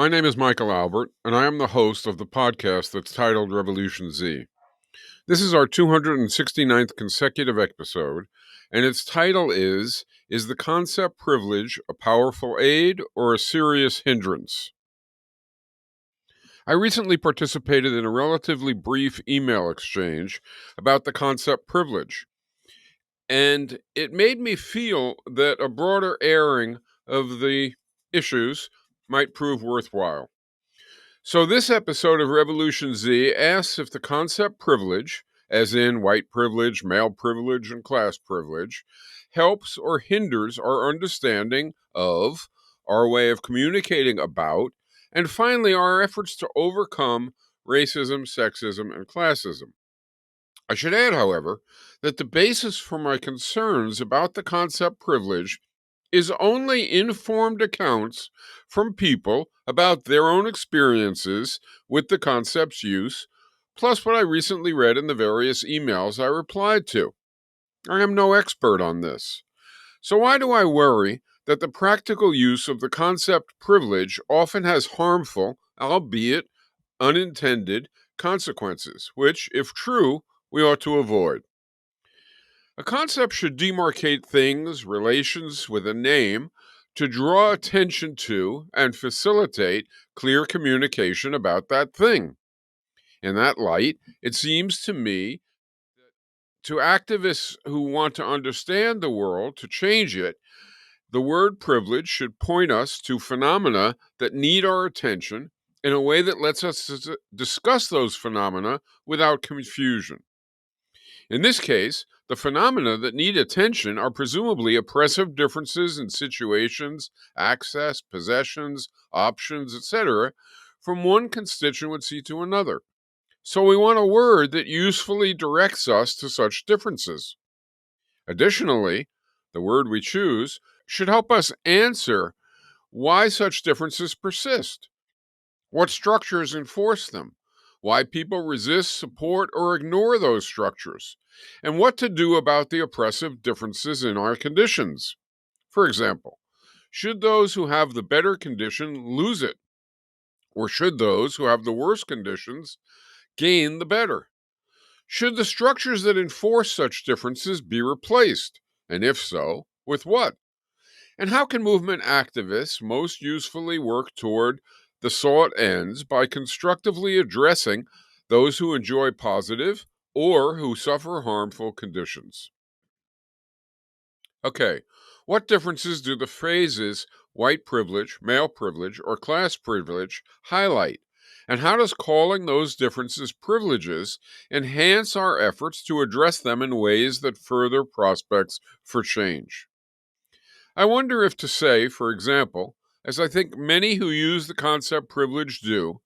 My name is Michael Albert, and I am the host of the podcast that's titled RevolutionZ. This is our 269th consecutive episode, and its title Is the concept privilege a powerful aid or a serious hindrance? I recently participated in a relatively brief email exchange about the concept privilege, and it made me feel that a broader airing of the issues might prove worthwhile. So, this episode of Revolution Z asks if the concept privilege, as in white privilege, male privilege, and class privilege, helps or hinders our understanding of, our way of communicating about, and finally, our efforts to overcome racism, sexism, and classism. I should add, however, that the basis for my concerns about the concept privilege is only informed accounts from people about their own experiences with the concept's use, plus what I recently read in the various emails I replied to. I am no expert on this. So why do I worry that the practical use of the concept privilege often has harmful, albeit unintended, consequences, which, if true, we ought to avoid? A concept should demarcate things, relations with a name to draw attention to and facilitate clear communication about that thing. In that light, it seems to me to activists who want to understand the world, to change it, the word privilege should point us to phenomena that need our attention in a way that lets us discuss those phenomena without confusion. In this case, the phenomena that need attention are presumably oppressive differences in situations, access, possessions, options, etc., from one constituency to another. So we want a word that usefully directs us to such differences. Additionally, the word we choose should help us answer why such differences persist, what structures enforce them, why people resist, support, or ignore those structures, and what to do about the oppressive differences in our conditions. For example, should those who have the better condition lose it? Or should those who have the worse conditions gain the better? Should the structures that enforce such differences be replaced? And if so, with what? And how can movement activists most usefully work toward the sought ends by constructively addressing those who enjoy positive or who suffer harmful conditions? Okay, what differences do the phrases white privilege, male privilege, or class privilege highlight? And how does calling those differences privileges enhance our efforts to address them in ways that further prospects for change? I wonder if to say, for example, as I think many who use the concept privilege do,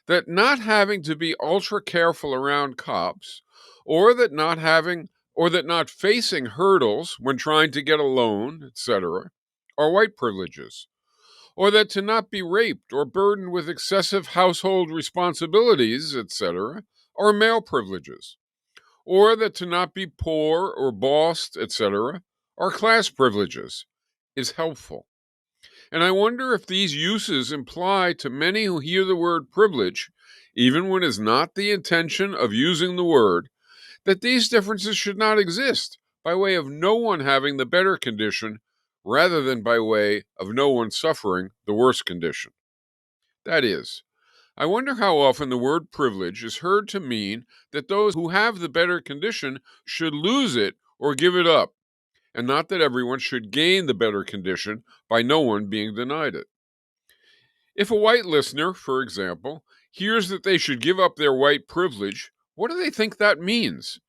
that not having to be ultra careful around cops, or that not facing hurdles when trying to get a loan, etc., are white privileges, or that to not be raped or burdened with excessive household responsibilities, etc., are male privileges, or that to not be poor or bossed, etc., are class privileges, is helpful. And I wonder if these uses imply to many who hear the word privilege, even when it is not the intention of using the word, that these differences should not exist by way of no one having the better condition rather than by way of no one suffering the worse condition. That is, I wonder how often the word privilege is heard to mean that those who have the better condition should lose it or give it up, and not that everyone should gain the better condition by no one being denied it. If a white listener, for example, hears that they should give up their white privilege, what do they think that means?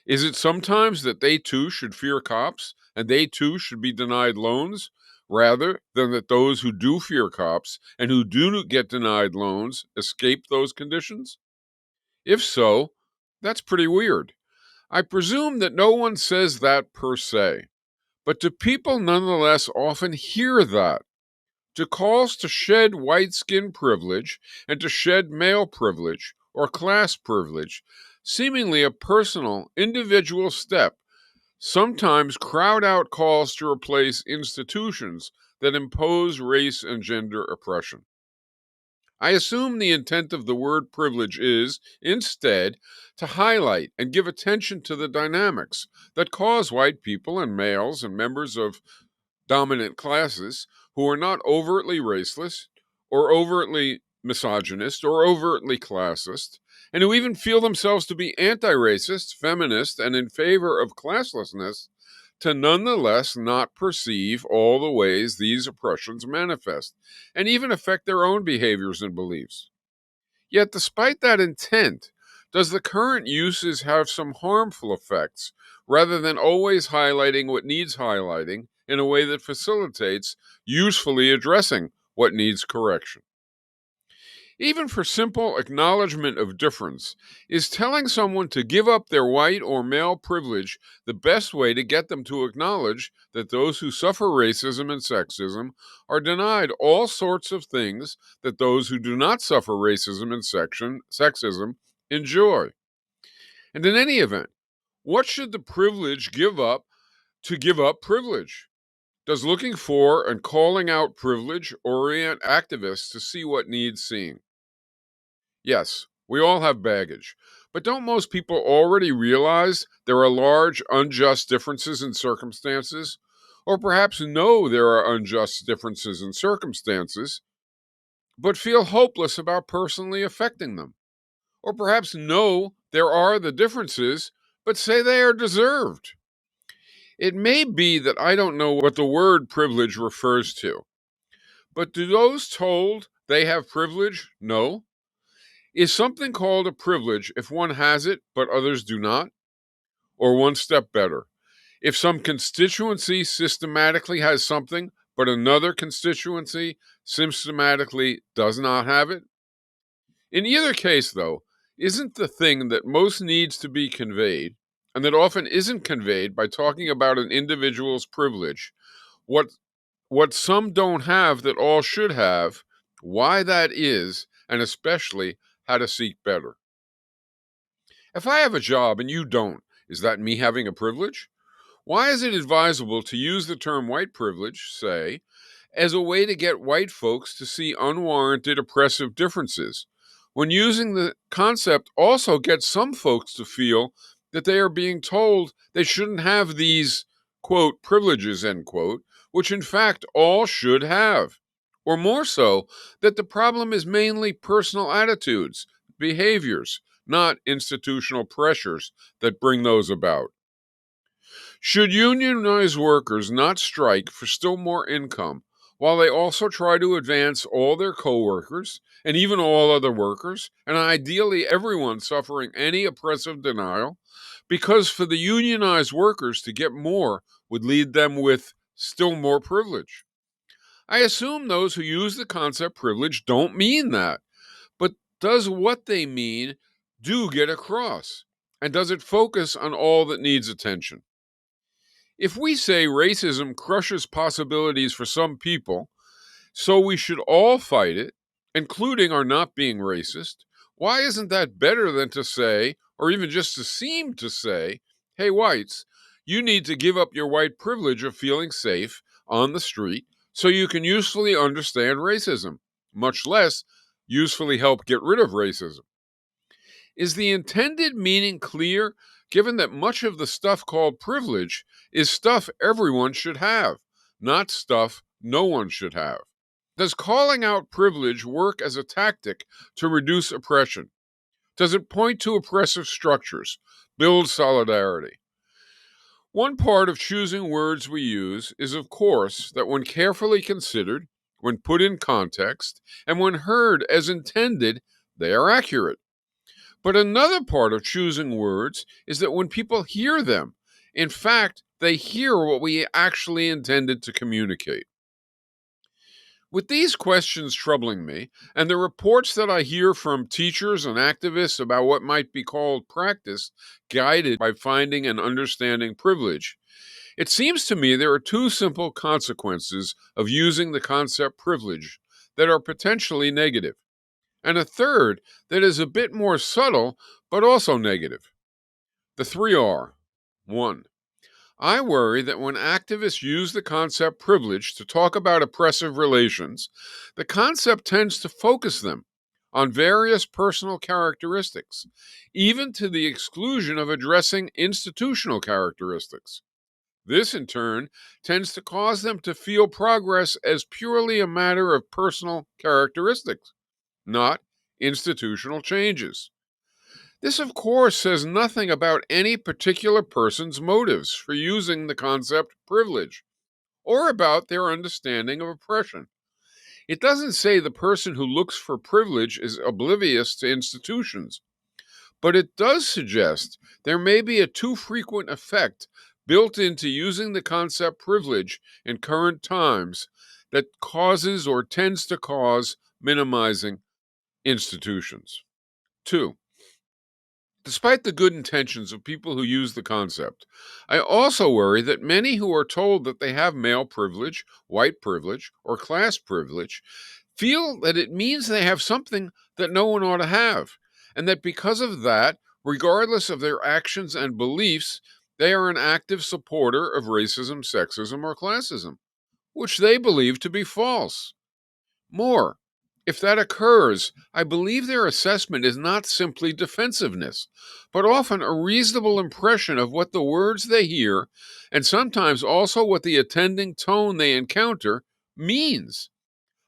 Is it sometimes that they too should fear cops and they too should be denied loans, rather than that those who do fear cops and who do get denied loans escape those conditions? If so, that's pretty weird. I presume that no one says that per se, but do people nonetheless often hear that? To calls to shed white skin privilege and to shed male privilege or class privilege, seemingly a personal, individual step, sometimes crowd out calls to replace institutions that impose race and gender oppression. I assume the intent of the word privilege is, instead, to highlight and give attention to the dynamics that cause white people and males and members of dominant classes who are not overtly raceless or overtly misogynist or overtly classist, and who even feel themselves to be anti-racist, feminist, and in favor of classlessness, to nonetheless not perceive all the ways these oppressions manifest and even affect their own behaviors and beliefs. Yet, despite that intent, does the current uses have some harmful effects rather than always highlighting what needs highlighting in a way that facilitates usefully addressing what needs correction? Even for simple acknowledgement of difference, is telling someone to give up their white or male privilege the best way to get them to acknowledge that those who suffer racism and sexism are denied all sorts of things that those who do not suffer racism and sexism enjoy? And in any event, what should the privilege give up to give up privilege? Does looking for and calling out privilege orient activists to see what needs seeing? Yes, we all have baggage, but don't most people already realize there are large unjust differences in circumstances? Or perhaps know there are unjust differences in circumstances, but feel hopeless about personally affecting them? Or perhaps know there are the differences, but say they are deserved? It may be that I don't know what the word privilege refers to, but do those told they have privilege know? Is something called a privilege if one has it but others do not? Or one step better, if some constituency systematically has something but another constituency systematically does not have it? In either case, though, isn't the thing that most needs to be conveyed, and that often isn't conveyed by talking about an individual's privilege, what some don't have that all should have, why that is, and especially how to seek better? If I have a job and you don't, is that me having a privilege? Why is it advisable to use the term white privilege, say, as a way to get white folks to see unwarranted oppressive differences, when using the concept also gets some folks to feel that they are being told they shouldn't have these, quote, privileges, end quote, which in fact all should have? Or more so, that the problem is mainly personal attitudes, behaviors, not institutional pressures that bring those about. Should unionized workers not strike for still more income while they also try to advance all their coworkers and even all other workers, and ideally everyone suffering any oppressive denial? Because for the unionized workers to get more would lead them with still more privilege. I assume those who use the concept privilege don't mean that, but does what they mean do get across? And does it focus on all that needs attention? If we say racism crushes possibilities for some people, so we should all fight it, including our not being racist, why isn't that better than to say, or even just to seem to say, hey, whites, you need to give up your white privilege of feeling safe on the street so you can usefully understand racism, much less usefully help get rid of racism? Is the intended meaning clear, given that much of the stuff called privilege is stuff everyone should have, not stuff no one should have? Does calling out privilege work as a tactic to reduce oppression? Does it point to oppressive structures, build solidarity? One part of choosing words we use is, of course, that when carefully considered, when put in context, and when heard as intended, they are accurate. But another part of choosing words is that when people hear them, in fact, they hear what we actually intended to communicate. With these questions troubling me, and the reports that I hear from teachers and activists about what might be called practice guided by finding and understanding privilege, it seems to me there are two simple consequences of using the concept privilege that are potentially negative, and a third that is a bit more subtle but also negative. The three are: 1. I worry that when activists use the concept privilege to talk about oppressive relations, the concept tends to focus them on various personal characteristics, even to the exclusion of addressing institutional characteristics. This, in turn, tends to cause them to feel progress as purely a matter of personal characteristics, not institutional changes. This, of course, says nothing about any particular person's motives for using the concept privilege, or about their understanding of oppression. It doesn't say the person who looks for privilege is oblivious to institutions, but it does suggest there may be a too frequent effect built into using the concept privilege in current times that causes or tends to cause minimizing institutions. 2. Despite the good intentions of people who use the concept, I also worry that many who are told that they have male privilege, white privilege, or class privilege feel that it means they have something that no one ought to have, and that because of that, regardless of their actions and beliefs, they are an active supporter of racism, sexism, or classism, which they believe to be false. More, if that occurs, I believe their assessment is not simply defensiveness, but often a reasonable impression of what the words they hear, and sometimes also what the attending tone they encounter, means.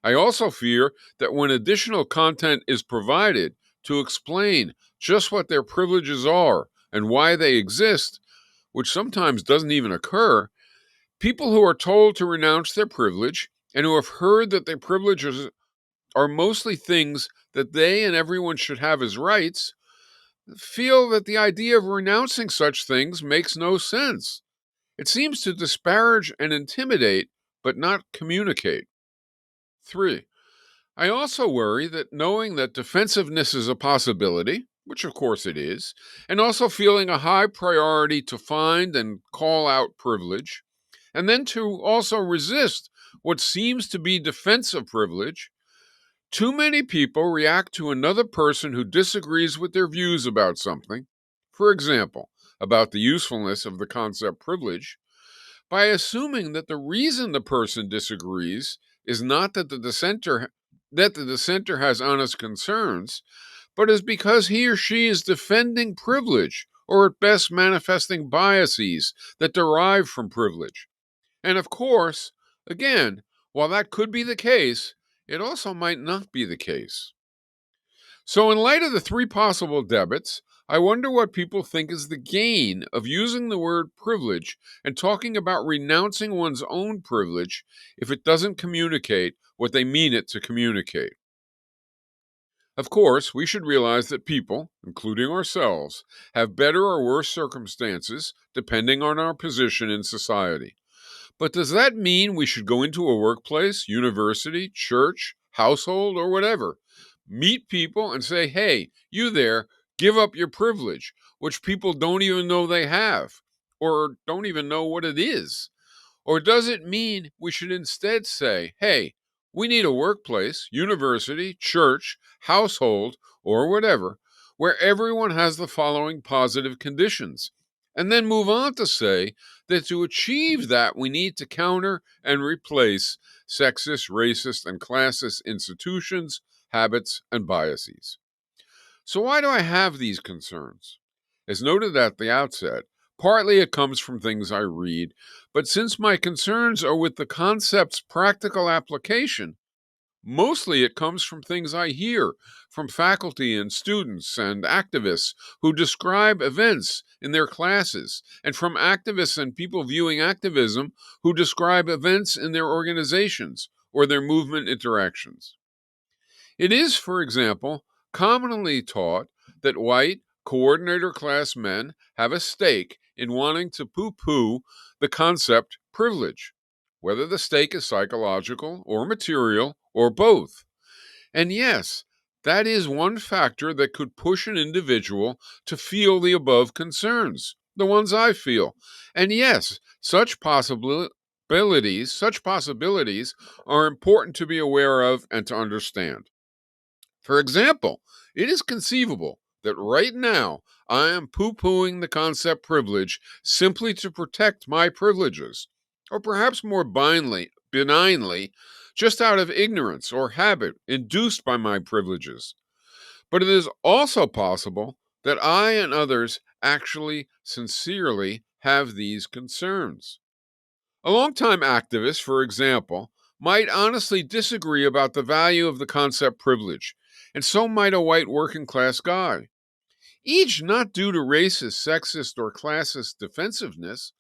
I also fear that when additional content is provided to explain just what their privileges are and why they exist, which sometimes doesn't even occur, people who are told to renounce their privilege and who have heard that their privileges are mostly things that they and everyone should have as rights, feel that the idea of renouncing such things makes no sense. It seems to disparage and intimidate, but not communicate. 3. I also worry that knowing that defensiveness is a possibility, which of course it is, and also feeling a high priority to find and call out privilege, and then to also resist what seems to be defense of privilege, too many people react to another person who disagrees with their views about something, for example, about the usefulness of the concept privilege, by assuming that the reason the person disagrees is not that the dissenter has honest concerns, but is because he or she is defending privilege, or at best manifesting biases that derive from privilege. And of course, again, while that could be the case, it also might not be the case. So, in light of the three possible debits, I wonder what people think is the gain of using the word privilege and talking about renouncing one's own privilege if it doesn't communicate what they mean it to communicate. Of course, we should realize that people, including ourselves, have better or worse circumstances depending on our position in society. But does that mean we should go into a workplace, university, church, household, or whatever, meet people and say, hey, you there, give up your privilege, which people don't even know they have, or don't even know what it is? Or does it mean we should instead say, hey, we need a workplace, university, church, household, or whatever, where everyone has the following positive conditions, and then move on to say that to achieve that, we need to counter and replace sexist, racist, and classist institutions, habits, and biases. So why do I have these concerns? As noted at the outset, partly it comes from things I read, but since my concerns are with the concept's practical application, mostly it comes from things I hear from faculty and students and activists who describe events in their classes, and from activists and people viewing activism who describe events in their organizations or their movement interactions. It is, for example, commonly taught that white, coordinator class men have a stake in wanting to poo poo the concept privilege, whether the stake is psychological or material or both. And yes, that is one factor that could push an individual to feel the above concerns, the ones I feel. And yes, such possibilities are important to be aware of and to understand. For example, it is conceivable that right now I am poo-pooing the concept privilege simply to protect my privileges, or perhaps more benignly, just out of ignorance or habit induced by my privileges. But it is also possible that I and others actually sincerely have these concerns. A longtime activist, for example, might honestly disagree about the value of the concept privilege, and so might a white working class guy. Each not due to racist, sexist, or classist defensiveness,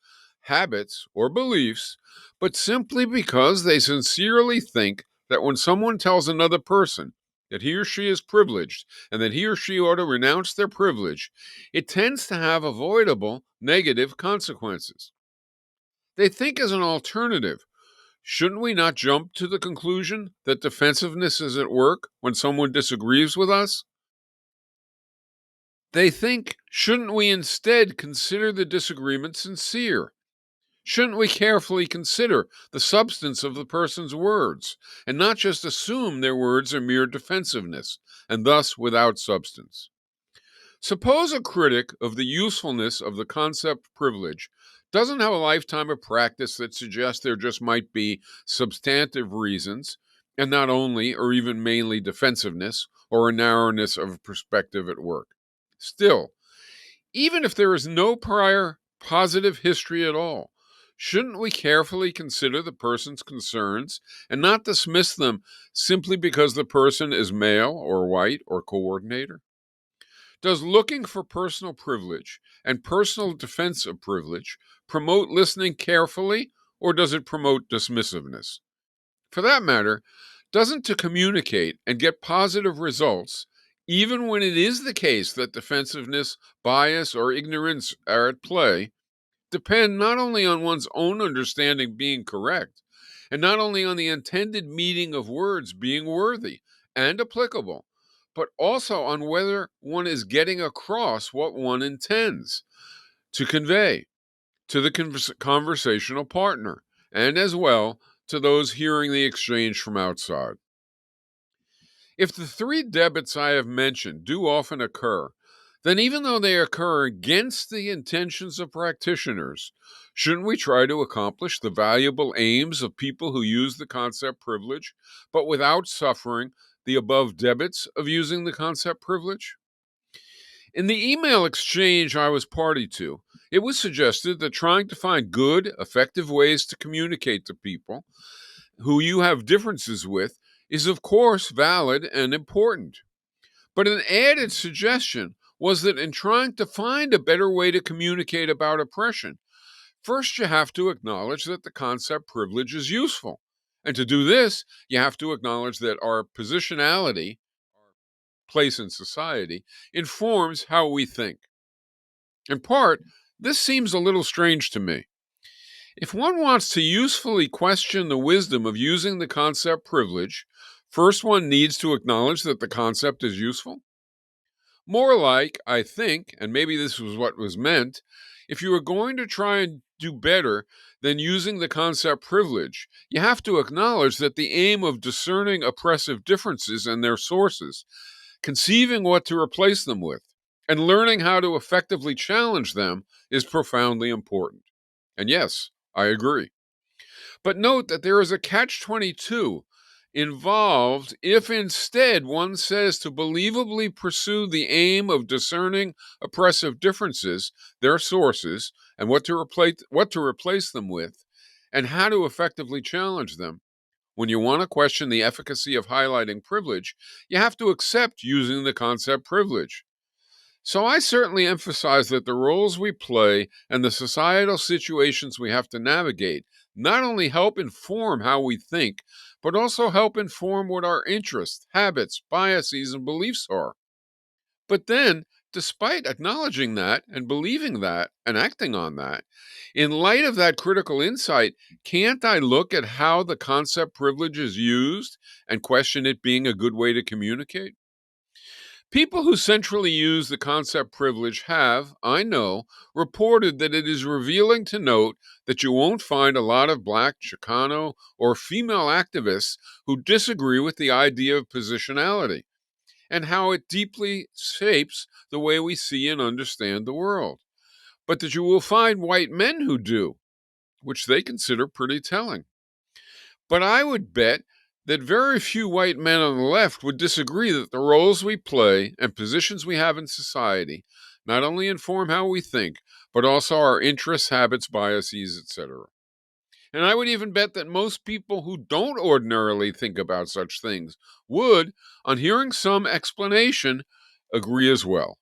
habits, or beliefs, but simply because they sincerely think that when someone tells another person that he or she is privileged and that he or she ought to renounce their privilege, it tends to have avoidable negative consequences. They think as an alternative, shouldn't we not jump to the conclusion that defensiveness is at work when someone disagrees with us? They think, shouldn't we instead consider the disagreement sincere? Shouldn't we carefully consider the substance of the person's words and not just assume their words are mere defensiveness and thus without substance? Suppose a critic of the usefulness of the concept privilege doesn't have a lifetime of practice that suggests there just might be substantive reasons, and not only or even mainly defensiveness or a narrowness of perspective at work. Still, even if there is no prior positive history at all, shouldn't we carefully consider the person's concerns and not dismiss them simply because the person is male or white or coordinator? Does looking for personal privilege and personal defense of privilege promote listening carefully, or does it promote dismissiveness? For that matter, doesn't to communicate and get positive results, even when it is the case that defensiveness, bias, or ignorance are at play, depend not only on one's own understanding being correct, and not only on the intended meaning of words being worthy and applicable, but also on whether one is getting across what one intends to convey to the conversational partner, and as well to those hearing the exchange from outside. If the three debits I have mentioned do often occur, then even though they occur against the intentions of practitioners, shouldn't we try to accomplish the valuable aims of people who use the concept privilege, but without suffering the above debits of using the concept privilege? In the email exchange I was party to, it was suggested that trying to find good, effective ways to communicate to people who you have differences with is, of course, valid and important. But an added suggestion was that in trying to find a better way to communicate about oppression, first you have to acknowledge that the concept privilege is useful. And to do this, you have to acknowledge that our positionality, our place in society, informs how we think. In part, this seems a little strange to me. If one wants to usefully question the wisdom of using the concept privilege, first one needs to acknowledge that the concept is useful. More like, I think, and maybe this was what was meant, if you are going to try and do better than using the concept privilege, you have to acknowledge that the aim of discerning oppressive differences and their sources, conceiving what to replace them with, and learning how to effectively challenge them is profoundly important. And yes, I agree. But note that there is a catch-22 involved if instead one says to believably pursue the aim of discerning oppressive differences, their sources, and what to replace them with, and how to effectively challenge them. When you want to question the efficacy of highlighting privilege, you have to accept using the concept privilege. So I certainly emphasize that the roles we play and the societal situations we have to navigate not only help inform how we think, but also help inform what our interests, habits, biases, and beliefs are. But then, despite acknowledging that and believing that and acting on that, in light of that critical insight, can't I look at how the concept privilege is used and question it being a good way to communicate? People who centrally use the concept privilege have, I know, reported that it is revealing to note that you won't find a lot of Black, Chicano, or female activists who disagree with the idea of positionality. and how it deeply shapes the way we see and understand the world. But that you will find white men who do, which they consider pretty telling. But I would bet that very few white men on the left would disagree that the roles we play and positions we have in society not only inform how we think, but also our interests, habits, biases, etc. And I would even bet that most people who don't ordinarily think about such things would, on hearing some explanation, agree as well.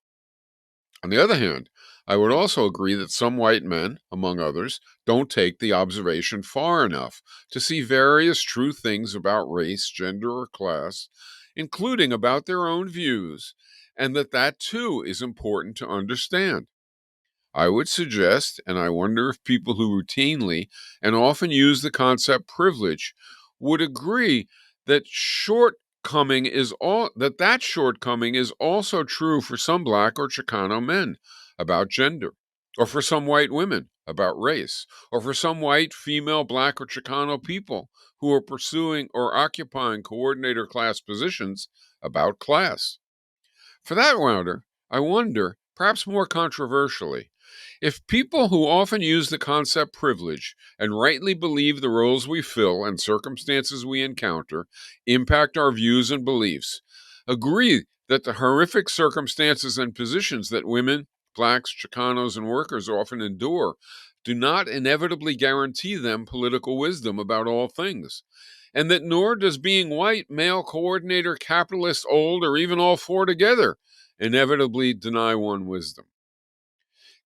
On the other hand, I would also agree that some white men, among others, don't take the observation far enough to see various true things about race, gender, or class, including about their own views, and that too is important to understand. I would suggest, and I wonder if people who routinely and often use the concept privilege would agree that shortcoming is also true for some Black or Chicano men about gender, or for some white women about race, or for some white, female, Black, or Chicano people who are pursuing or occupying coordinator class positions about class. For that matter, I wonder, perhaps more controversially, if people who often use the concept privilege and rightly believe the roles we fill and circumstances we encounter impact our views and beliefs, agree that the horrific circumstances and positions that women, Blacks, Chicanos, and workers often endure do not inevitably guarantee them political wisdom about all things, and that nor does being white, male, coordinator, capitalist, old, or even all four together inevitably deny one wisdom.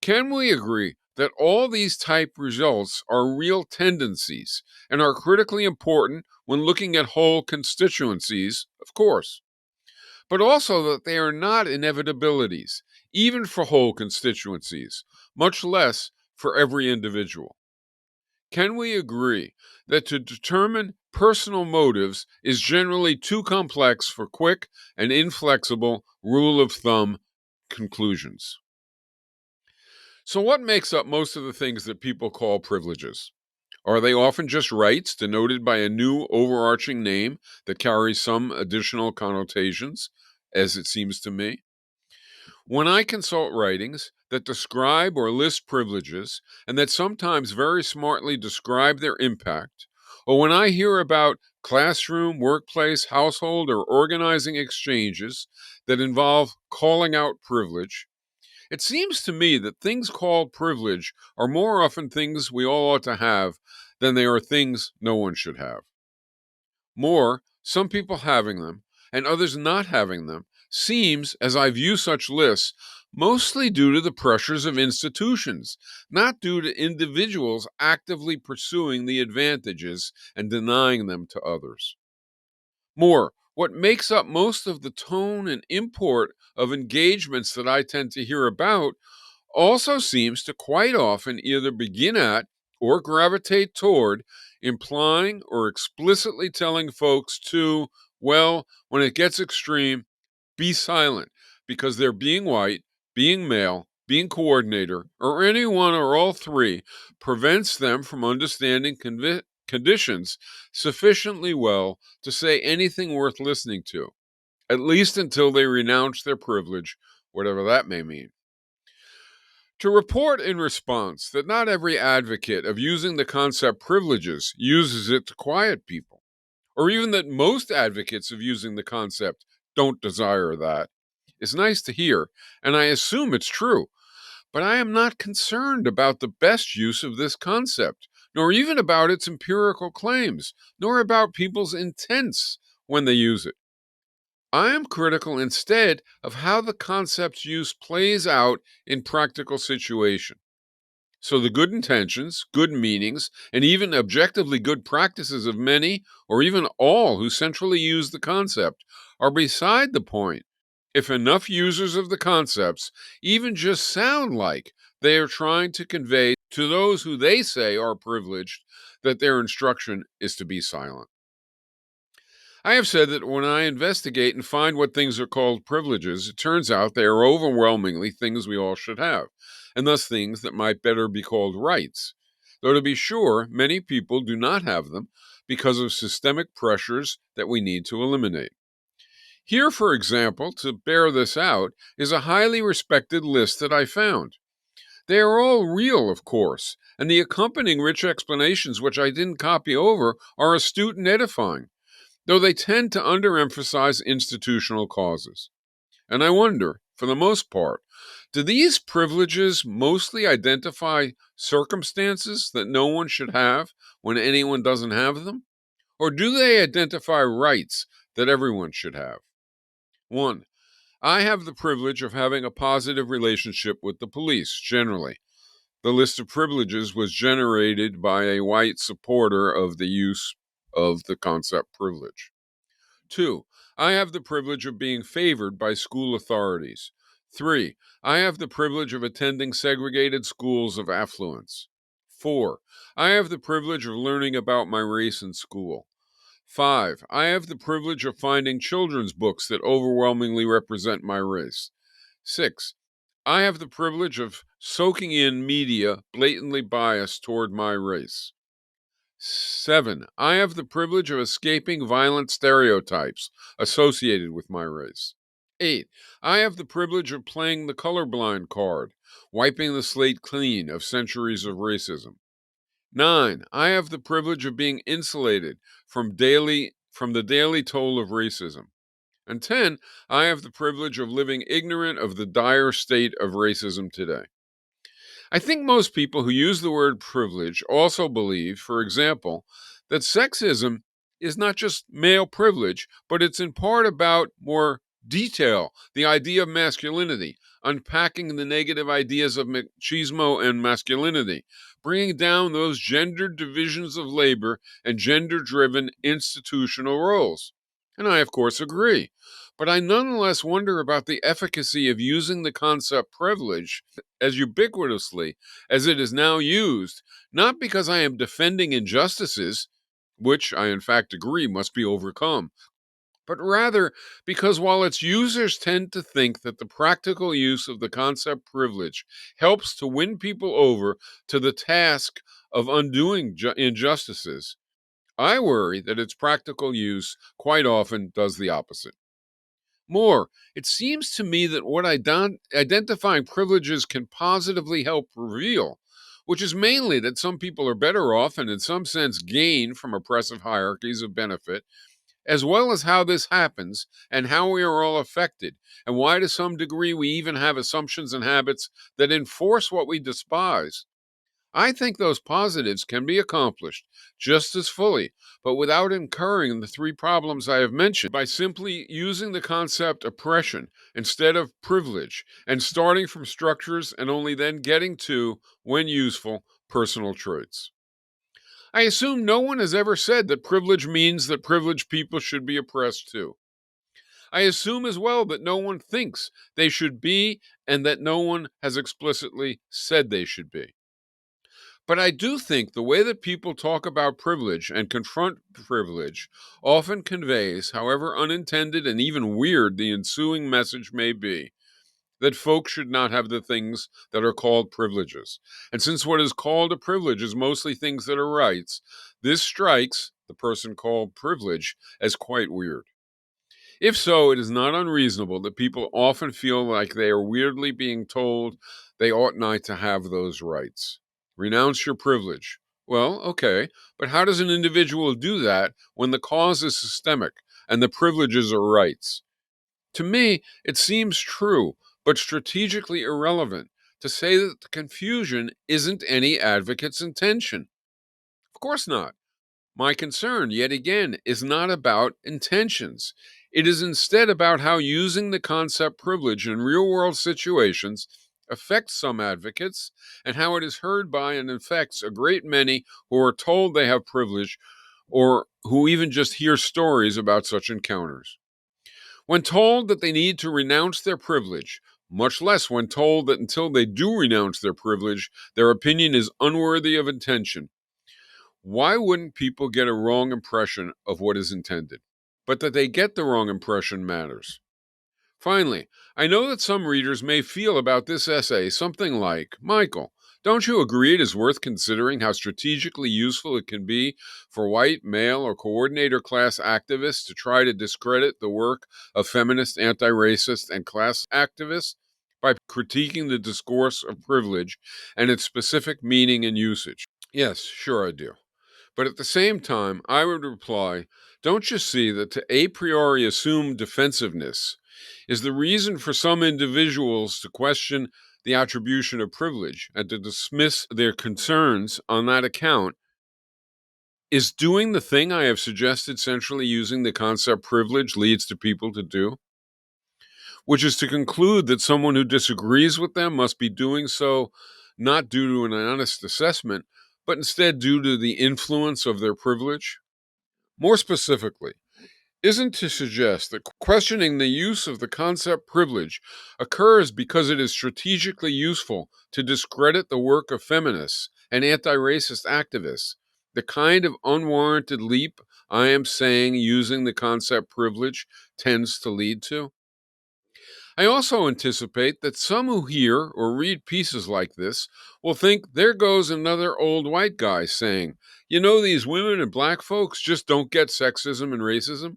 Can we agree that all these type results are real tendencies and are critically important when looking at whole constituencies, of course, but also that they are not inevitabilities, even for whole constituencies, much less for every individual? Can we agree that to determine personal motives is generally too complex for quick and inflexible rule of thumb conclusions? So, what makes up most of the things that people call privileges? Are they often just rights denoted by a new overarching name that carries some additional connotations, as it seems to me? When I consult writings that describe or list privileges and that sometimes very smartly describe their impact, or when I hear about classroom, workplace, household, or organizing exchanges that involve calling out privilege, it seems to me that things called privilege are more often things we all ought to have than they are things no one should have. More, some people having them and others not having them seems, as I view such lists, mostly due to the pressures of institutions, not due to individuals actively pursuing the advantages and denying them to others. More, what makes up most of the tone and import of engagements that I tend to hear about also seems to quite often either begin at or gravitate toward implying or explicitly telling folks to, well, when it gets extreme, be silent because they're being white, being male, being coordinator, or any one or all three prevents them from understanding conditions sufficiently well to say anything worth listening to, at least until they renounce their privilege, whatever that may mean. To report in response that not every advocate of using the concept privileges uses it to quiet people, or even that most advocates of using the concept don't desire that, is nice to hear, and I assume it's true, but I am not concerned about the best use of this concept, nor even about its empirical claims, nor about people's intents when they use it. I am critical instead of how the concept's use plays out in practical situation. So the good intentions, good meanings, and even objectively good practices of many or even all who centrally use the concept are beside the point if enough users of the concepts even just sound like they are trying to convey to those who they say are privileged that their instruction is to be silent. I have said that when I investigate and find what things are called privileges, it turns out they are overwhelmingly things we all should have, and thus things that might better be called rights. Though to be sure, many people do not have them because of systemic pressures that we need to eliminate. Here, for example, to bear this out, is a highly respected list that I found. They are all real, of course, and the accompanying rich explanations, which I didn't copy over, are astute and edifying, though they tend to underemphasize institutional causes. And I wonder, for the most part, do these privileges mostly identify circumstances that no one should have when anyone doesn't have them? Or do they identify rights that everyone should have? 1. I have the privilege of having a positive relationship with the police, generally. The list of privileges was generated by a white supporter of the use of the concept privilege. 2. I have the privilege of being favored by school authorities. 3. I have the privilege of attending segregated schools of affluence. 4. I have the privilege of learning about my race in school. 5. I have the privilege of finding children's books that overwhelmingly represent my race. 6. I have the privilege of soaking in media blatantly biased toward my race. 7. I have the privilege of escaping violent stereotypes associated with my race. 8. I have the privilege of playing the colorblind card, wiping the slate clean of centuries of racism. 9. I have the privilege of being insulated from the daily toll of racism. And 10. I have the privilege of living ignorant of the dire state of racism today. I think most people who use the word privilege also believe, for example, that sexism is not just male privilege, but it's in part about more detail, the idea of masculinity, unpacking the negative ideas of machismo and masculinity, bringing down those gendered divisions of labor and gender-driven institutional roles. And I, of course, agree. But I nonetheless wonder about the efficacy of using the concept privilege as ubiquitously as it is now used, not because I am defending injustices, which I in fact agree must be overcome, but rather because while its users tend to think that the practical use of the concept privilege helps to win people over to the task of undoing injustices, I worry that its practical use quite often does the opposite. More, it seems to me that what identifying privileges can positively help reveal, which is mainly that some people are better off and in some sense gain from oppressive hierarchies of benefit, as well as how this happens and how we are all affected, and why to some degree we even have assumptions and habits that enforce what we despise. I think those positives can be accomplished just as fully, but without incurring the three problems I have mentioned, by simply using the concept oppression instead of privilege and starting from structures and only then getting to, when useful, personal traits. I assume no one has ever said that privilege means that privileged people should be oppressed too. I assume as well that no one thinks they should be and that no one has explicitly said they should be. But I do think the way that people talk about privilege and confront privilege often conveys, however unintended and even weird the ensuing message may be, that folks should not have the things that are called privileges. And since what is called a privilege is mostly things that are rights, this strikes the person called privilege as quite weird. If so, it is not unreasonable that people often feel like they are weirdly being told they ought not to have those rights. Renounce your privilege. Well, okay, but how does an individual do that when the cause is systemic and the privileges are rights? To me, it seems true, but strategically irrelevant, to say that the confusion isn't any advocate's intention. Of course not. My concern, yet again, is not about intentions. It is instead about how using the concept privilege in real world situations affects some advocates and how it is heard by and affects a great many who are told they have privilege or who even just hear stories about such encounters. When told that they need to renounce their privilege, much less when told that until they do renounce their privilege, their opinion is unworthy of attention, why wouldn't people get a wrong impression of what is intended? But that they get the wrong impression matters. Finally, I know that some readers may feel about this essay something like, Michael, Don't you agree it is worth considering how strategically useful it can be for white, male, or coordinator class activists to try to discredit the work of feminist, anti-racist, and class activists by critiquing the discourse of privilege and its specific meaning and usage? Yes, sure I do. But at the same time, I would reply, don't you see that to a priori assume defensiveness is the reason for some individuals to question the attribution of privilege and to dismiss their concerns on that account is doing the thing I have suggested centrally using the concept privilege leads to people to do, which is to conclude that someone who disagrees with them must be doing so not due to an honest assessment, but instead due to the influence of their privilege. More specifically, isn't to suggest that questioning the use of the concept privilege occurs because it is strategically useful to discredit the work of feminists and anti-racist activists, the kind of unwarranted leap I am saying using the concept privilege tends to lead to. I also anticipate that some who hear or read pieces like this will think there goes another old white guy saying, these women and black folks just don't get sexism and racism,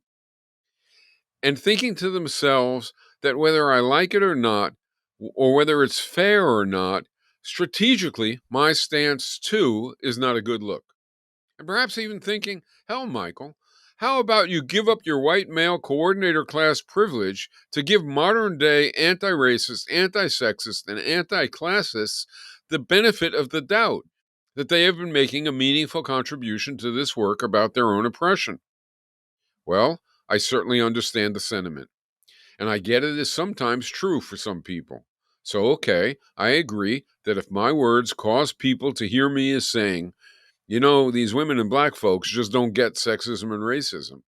and thinking to themselves that whether I like it or not, or whether it's fair or not, strategically, my stance too is not a good look. And perhaps even thinking, hell, Michael, how about you give up your white male coordinator class privilege to give modern day anti-racist, anti-sexist, and anti-classists the benefit of the doubt that they have been making a meaningful contribution to this work about their own oppression? Well, I certainly understand the sentiment, and I get it is sometimes true for some people. So, okay, I agree that if my words cause people to hear me as saying, these women and black folks just don't get sexism and racism,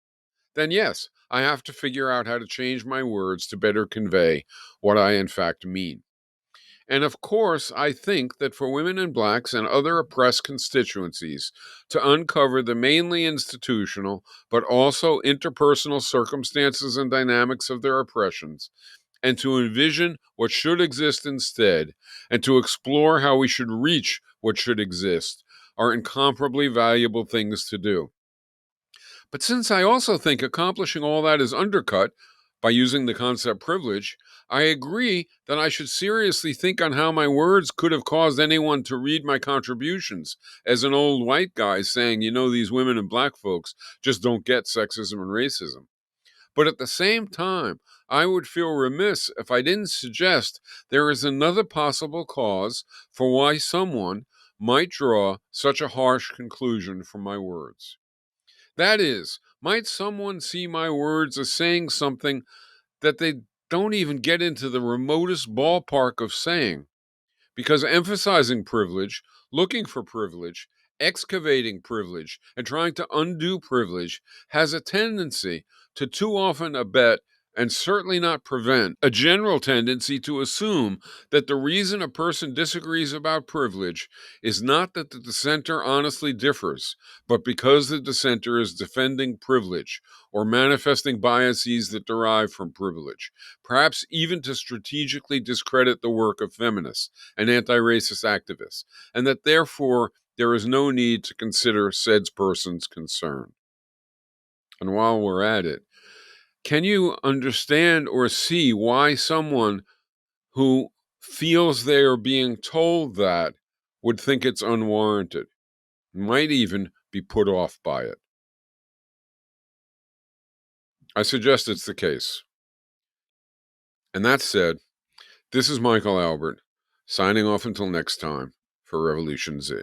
then yes, I have to figure out how to change my words to better convey what I in fact mean. And of course, I think that for women and blacks and other oppressed constituencies to uncover the mainly institutional, but also interpersonal circumstances and dynamics of their oppressions, and to envision what should exist instead, and to explore how we should reach what should exist, are incomparably valuable things to do. But since I also think accomplishing all that is undercut by using the concept privilege, I agree that I should seriously think on how my words could have caused anyone to read my contributions as an old white guy saying, these women and black folks just don't get sexism and racism. But at the same time, I would feel remiss if I didn't suggest there is another possible cause for why someone might draw such a harsh conclusion from my words. That is, might someone see my words as saying something that they don't even get into the remotest ballpark of saying? Because emphasizing privilege, looking for privilege, excavating privilege, and trying to undo privilege has a tendency to too often abet and certainly not prevent a general tendency to assume that the reason a person disagrees about privilege is not that the dissenter honestly differs, but because the dissenter is defending privilege or manifesting biases that derive from privilege, perhaps even to strategically discredit the work of feminists and anti-racist activists, and that therefore there is no need to consider said person's concern. And while we're at it, can you understand or see why someone who feels they are being told that would think it's unwarranted, might even be put off by it? I suggest it's the case. And that said, this is Michael Albert, signing off until next time for Revolution Z.